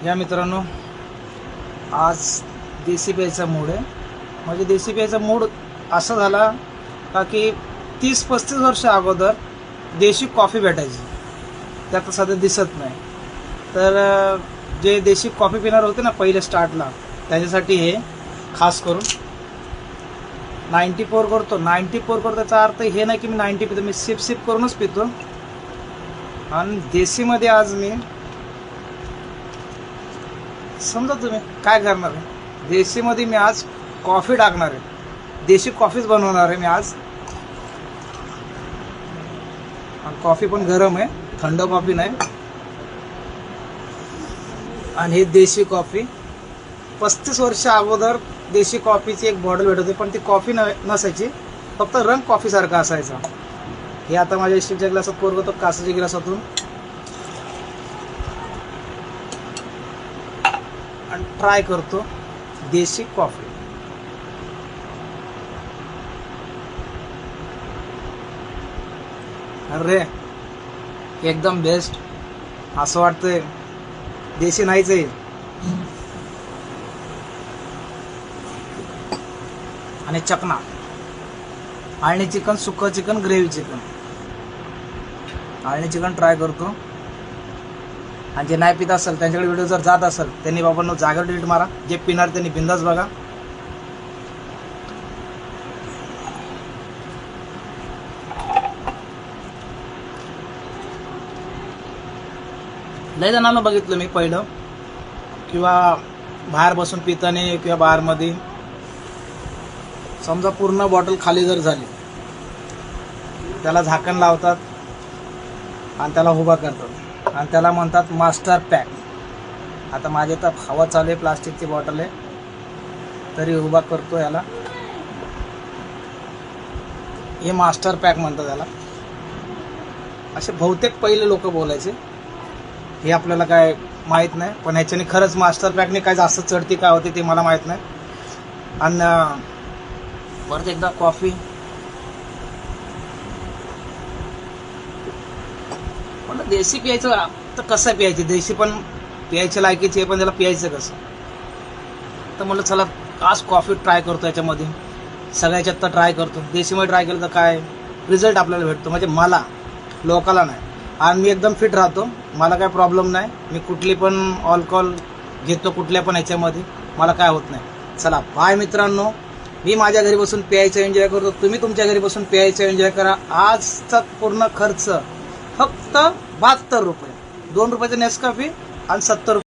या मित्रांनो, आज देशी प्यायचा मूड आहे. म्हणजे देशी प्यायचा मूड असा झाला का की 30-35 वर्ष अगोदर देशी कॉफी भेटायची, ते आता सध्या दिसत नाही. तर जे देशी कॉफी पिणार होते ना पहिले स्टार्टला, त्याच्यासाठी हे खास करून 94 करतो. 94 करतो त्याचा अर्थ हे नाही की मी 90 पितो, मी सिप करूनच पितो. आणि देशीमध्ये आज मी समजा तुम्ही काय करणार आहे, देशीमध्ये मी आज कॉफी टाकणार आहे, देशी कॉफीच बनवणार आहे मी आज. आणि कॉफी पण गरम आहे, थंड कॉफी नाही. आणि हे देशी कॉफी 35 वर्ष अगोदर देशी कॉफीची एक बॉटल भेटत होती, पण ती कॉफी नसायची, फक्त रंग कॉफी सारखा असायचा. हे आता माझ्या स्टीलच्या ग्लासात पोरगतो, काचेच्या ग्लासातून. आणि ट्राय करतो देशी कॉफी. अरे एकदम बेस्ट. असं वाटतंय देशी नाहीच आहे. आणि चकना, आळणी चिकन, सुकं चिकन, ग्रेव्ही चिकन. आळणी चिकन ट्राय करतो. आणि जे नाही पित असेल त्यांच्याकडे व्हिडिओ जर जात असेल त्यांनी बाबांनो जागेवर डिलीट मारा. जे पिणार त्यांनी बिंदास बघा. लय जणांना बघितलं मी पहिलं, किंवा बाहेर बसून पिताना किंवा बारमध्ये समजा पूर्ण बॉटल खाली जर झाली, त्याला झाकण लावतात आणि त्याला उभा करतात आणि त्याला म्हणतात मास्टर पॅक. आता माझे तर हवा चालू आहे, प्लास्टिकची बॉटल आहे तरी उभा करतो याला. हे मास्टर पॅक म्हणतात याला. असे बहुतेक पहिले लोक बोलायचे. हे आपल्याला काय माहीत नाही, पण ह्याच्याने खरंच मास्टर पॅकने काय जास्त चढती काय होते ते मला माहीत नाही. आणि परत एकदा कॉफी. पण देशी प्यायचं तर कसं प्यायचं, देशी पण प्यायच्या लायकीची आहे, पण त्याला प्यायचं कसं. तर म्हटलं चला आज कॉफी ट्राय करतो. याच्यामध्ये सगळ्याच्यात तर ट्राय करतो. देशीमध्ये ट्राय केलं तर काय रिझल्ट आपल्याला भेटतो, म्हणजे मला, लोकाला नाही. आणि मी एकदम फिट राहतो, मला काय प्रॉब्लेम नाही. मी कुठली पण अल्कोहोल घेतो कुठल्या पण ह्याच्यामध्ये, मला काय होत नाही. चला बाय मित्रांनो. मी माझ्या घरी बसून प्यायचं एन्जॉय करतो, तुम्ही तुमच्या घरी बसून प्यायचं एन्जॉय करा. आजचा पूर्ण खर्च फक्त 72 रुपये. 2 रुपयाचं नेसकॉफी आणि 70 रुपये.